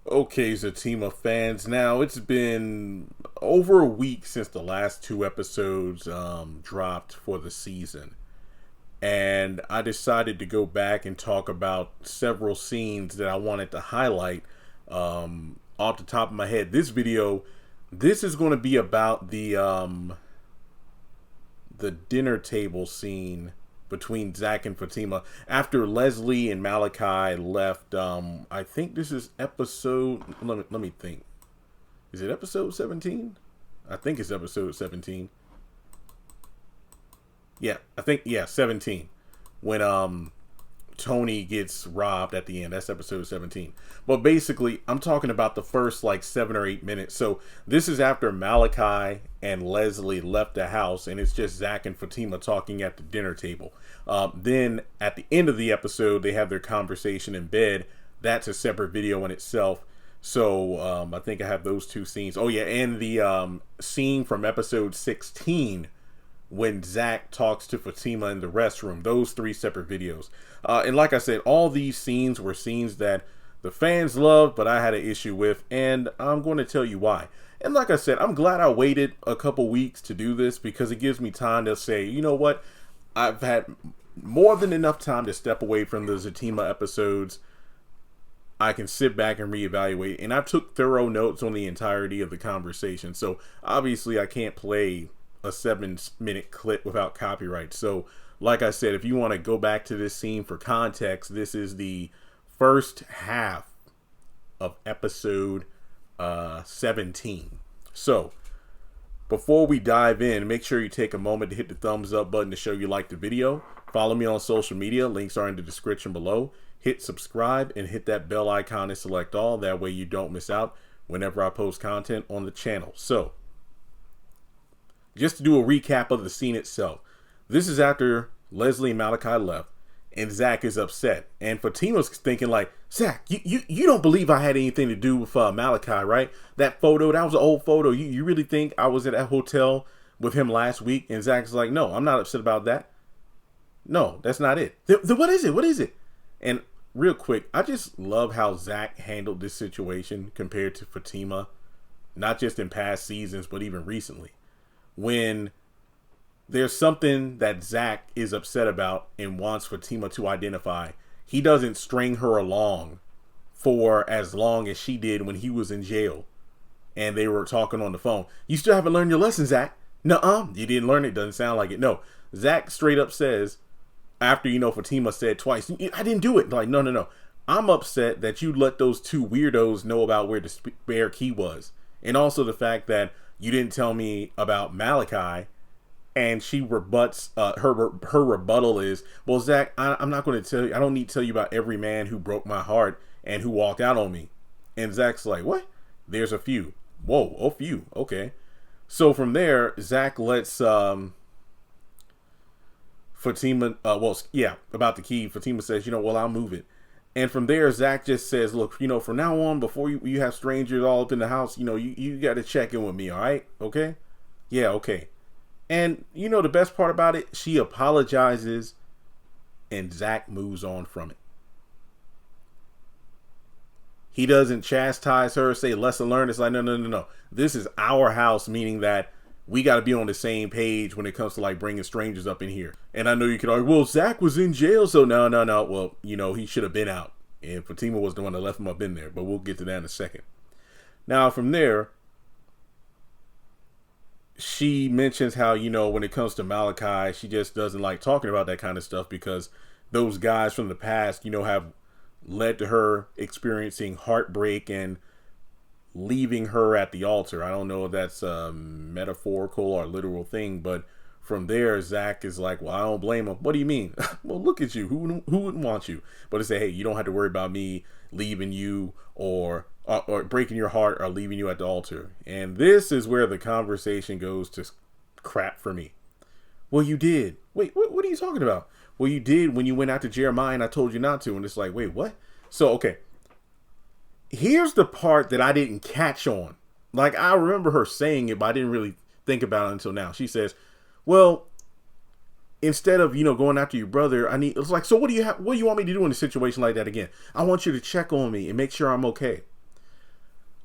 Okay, Zatima fans. Now, it's been over a week since the last two episodes dropped for the season. And I decided to go back and talk about several scenes that I wanted to highlight off the top of my head. This is going to be about the dinner table scene between Zach and Fatima after Leslie and Malachi left. I think this is episode. Let me think. Is it episode 17? I think it's episode 17. Yeah, I think 17. When Tony gets robbed at the end. That's episode 17. But basically, I'm talking about the first like 7 or 8 minutes. So this is after Malachi and Leslie left the house, and it's just Zach and Fatima talking at the dinner table. Then at the end of the episode, they have their conversation in bed. That's a separate video in itself. So I think I have those two scenes. Oh yeah, and the scene from episode 16 when Zach talks to Fatima in the restroom. Those three separate videos. And like I said, all these scenes were scenes that the fans loved, but I had an issue with, and I'm going to tell you why. And like I said, I'm glad I waited a couple weeks to do this because it gives me time to say, you know what? I've had more than enough time to step away from the Zatima episodes. I can sit back and reevaluate, and I took thorough notes on the entirety of the conversation. So obviously I can't play a 7-minute clip without copyright. So like I said, if you want to go back to this scene for context, this is the first half of episode 17. So before we dive in, make sure you take a moment to hit the thumbs up button to show you like the video. Follow me on social media. Links are in the description below. Hit subscribe and hit that bell icon and select all. That way you don't miss out whenever I post content on the channel. So just to do a recap of the scene itself. This is after Leslie and Malachi left, and Zach is upset. And Fatima's thinking like, Zach, you don't believe I had anything to do with Malachi, right? That photo, that was an old photo. You really think I was at that hotel with him last week? And Zach's like, no, I'm not upset about that. No, that's not it. What is it? What is it? And real quick, I just love how Zach handled this situation compared to Fatima, not just in past seasons, but even recently. When there's something that Zach is upset about and wants Fatima to identify, he doesn't string her along for as long as she did when he was in jail and they were talking on the phone. You still haven't learned your lesson, Zach. Nuh-uh, you didn't learn it. Doesn't sound like it. No, Zach straight up says, after, Fatima said twice, I didn't do it. Like, no. I'm upset that you let those two weirdos know about where the spare key was. And also the fact that you didn't tell me about Malachi. And she rebuts, her rebuttal is, well, Zach, I'm not going to tell you. I don't need to tell you about every man who broke my heart and who walked out on me. And Zach's like, what? There's a few. Whoa, a few. Okay. So from there, Zach lets Fatima, about the key. Fatima says, well, I'll move it. And from there, Zach just says, look, from now on, before you have strangers all up in the house, you got to check in with me, all right? Okay? Yeah, okay. And the best part about it, she apologizes and Zach moves on from it. He doesn't chastise her, say lesson learned. It's like, no. This is our house, meaning that we got to be on the same page when it comes to like bringing strangers up in here. And I know you could argue, well, Zach was in jail, so no. Well, he should have been out. And Fatima was the one that left him up in there, but we'll get to that in a second. Now, from there, she mentions how, when it comes to Malachi, she just doesn't like talking about that kind of stuff because those guys from the past, have led to her experiencing heartbreak and leaving her at the altar. I don't know if that's a metaphorical or literal thing, but from there, Zach is like, well, I don't blame him. What do you mean? Well, look at you. Who wouldn't want you? But to say, hey, you don't have to worry about me leaving you or breaking your heart or leaving you at the altar. And this is where the conversation goes to crap for me. Well, you did. Wait, what are you talking about? Well, you did when you went out to Jeremiah and I told you not to. And it's like, wait, what? So, okay. Here's the part that I didn't catch on. Like, I remember her saying it, but I didn't really think about it until now. She says, well, instead of, going after your brother, it's like, so what do you want me to do in a situation like that again? I want you to check on me and make sure I'm okay.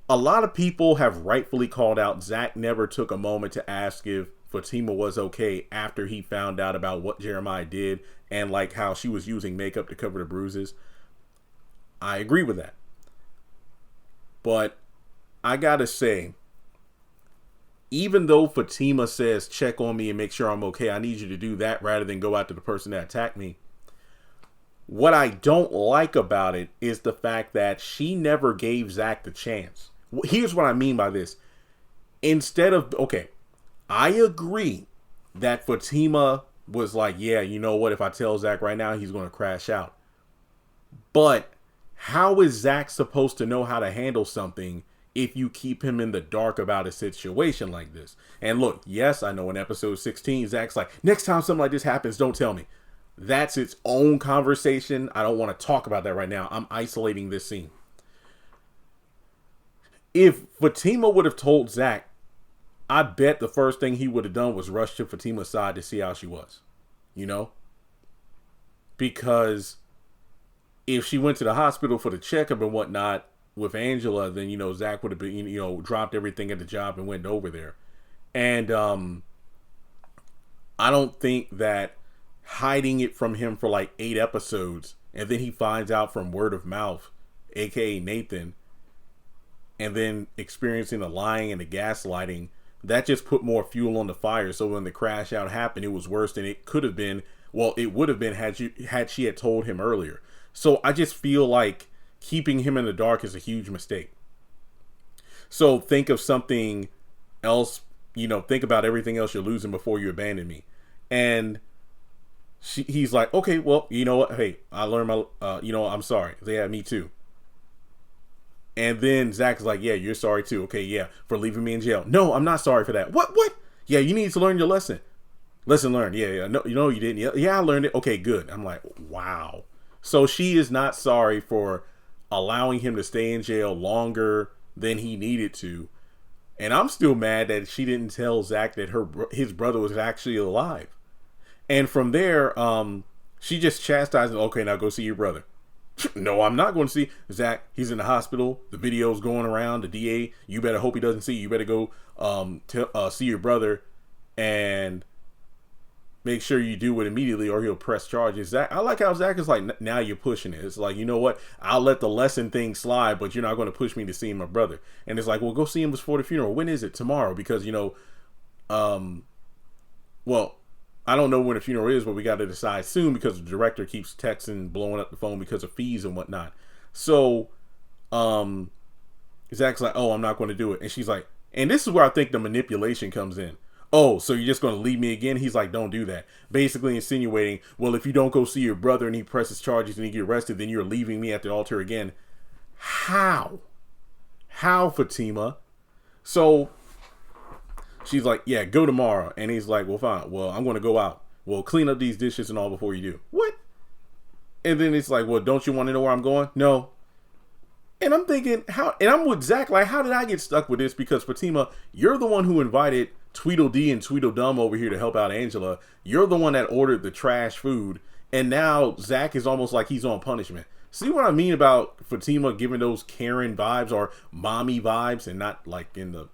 a lot of people have rightfully called out Zach never took a moment to ask if Fatima was okay after he found out about what Jeremiah did and like how she was using makeup to cover the bruises. I agree with that. But I gotta say, even though Fatima says check on me and make sure I'm okay, I need you to do that rather than go after the person that attacked me. What I don't like about it is the fact that she never gave Zach the chance. Here's what I mean by this. Instead of, okay, I agree that Fatima was like, yeah, you know what? If I tell Zach right now, he's going to crash out. But how is Zach supposed to know how to handle something if you keep him in the dark about a situation like this? And look, yes, I know in episode 16, Zach's like, next time something like this happens, don't tell me. That's its own conversation. I don't want to talk about that right now. I'm isolating this scene. If Fatima would have told Zach, I bet the first thing he would have done was rush to Fatima's side to see how she was. You know? Because if she went to the hospital for the checkup and whatnot with Angela, then, you know, Zach would have been, you know, dropped everything at the job and went over there. And I don't think that hiding it from him for like 8 episodes and then he finds out from word of mouth, aka Nathan, and then experiencing the lying and the gaslighting, that just put more fuel on the fire. So when the crash out happened, it was worse than it could have been. Well, it would have been had she had told him earlier. So I just feel like keeping him in the dark is a huge mistake. So think of something else, you know, think about everything else you're losing before you abandon me. And he's like, okay, well, you know what? Hey, I learned my, you know, I'm sorry. Yeah, me too. And then Zach's like, yeah, you're sorry too. Okay, yeah, for leaving me in jail. No, I'm not sorry for that. What? Yeah, you need to learn your lesson. Lesson learned. Yeah. No, you know you didn't. Yeah, I learned it. Okay, good. I'm like, wow. So she is not sorry for allowing him to stay in jail longer than he needed to. And I'm still mad that she didn't tell Zach that his brother was actually alive. And from there, she just chastised him. Okay, now go see your brother. No, I'm not going to see Zach. He's in the hospital. The video's going around. The DA, you better hope he doesn't see you. You better go see your brother and make sure you do it immediately or he'll press charges. Zach, I like how Zach is like, now you're pushing it. It's like, you know what? I'll let the lesson thing slide, but you're not going to push me to see my brother. And it's like, well, go see him before the funeral. When is it? Tomorrow. Because, you know, well, I don't know when the funeral is, but we got to decide soon because the director keeps texting, blowing up the phone because of fees and whatnot. So, Zach's like, oh, I'm not going to do it. And she's like, and this is where I think the manipulation comes in. Oh, so you're just going to leave me again? He's like, don't do that. Basically insinuating, well, if you don't go see your brother and he presses charges and he get arrested, then you're leaving me at the altar again. How, Fatima? So she's like, yeah, go tomorrow. And he's like, well, fine. Well, I'm going to go out. Well, clean up these dishes and all before you do. What? And then it's like, well, don't you want to know where I'm going? No. And I'm thinking, and I'm with Zach, like, how did I get stuck with this? Because Fatima, you're the one who invited Tweedledee and Tweedledum over here to help out Angela. You're the one that ordered the trash food. And now Zach is almost like he's on punishment. See what I mean about Fatima giving those Karen vibes or mommy vibes, and not like in the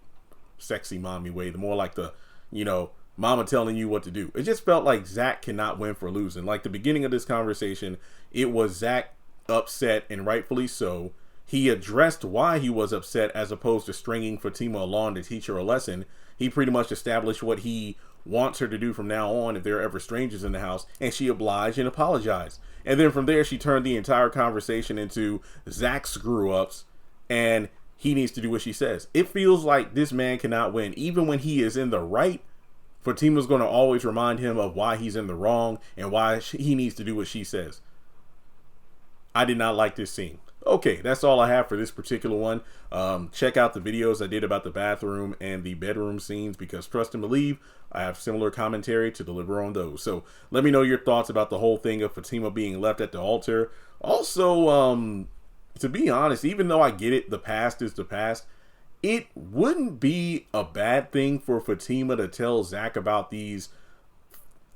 sexy mommy way, the more like the, you know, mama telling you what to do. It just felt like Zach cannot win for losing. Like the beginning of this conversation, it was Zach upset, and rightfully so. He addressed why he was upset as opposed to stringing Fatima along to teach her a lesson. He pretty much established what he wants her to do from now on if there are ever strangers in the house, and she obliged and apologized. And then from there, she turned the entire conversation into Zach's screw-ups, and he needs to do what she says. It feels like this man cannot win. Even when he is in the right, Fatima's going to always remind him of why he's in the wrong and why he needs to do what she says. I did not like this scene. Okay, that's all I have for this particular one. Check out the videos I did about the bathroom and the bedroom scenes, because trust and believe, I have similar commentary to deliver on those. So let me know your thoughts about the whole thing of Fatima being left at the altar. Also, to be honest, even though I get it, the past is the past, it wouldn't be a bad thing for Fatima to tell Zach about these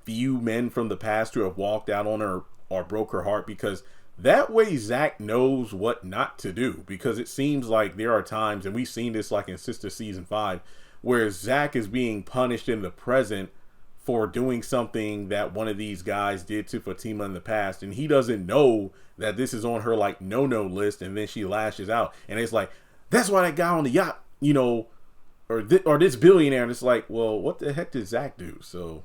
few men from the past who have walked out on her or broke her heart, because That way Zach knows what not to do, because it seems like there are times, and we've seen this like in Sistas season 5, where Zach is being punished in the present for doing something that one of these guys did to Fatima in the past, and he doesn't know that this is on her like no list, and then she lashes out, and it's like, that's why that guy on the yacht, you know, or this billionaire, and it's like, well, what the heck did Zach do? So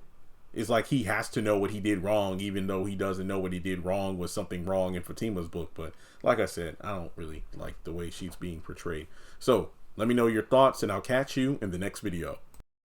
it's like he has to know what he did wrong, even though he doesn't know what he did wrong was something wrong in Fatima's book. But like I said, I don't really like the way she's being portrayed. So let me know your thoughts, and I'll catch you in the next video.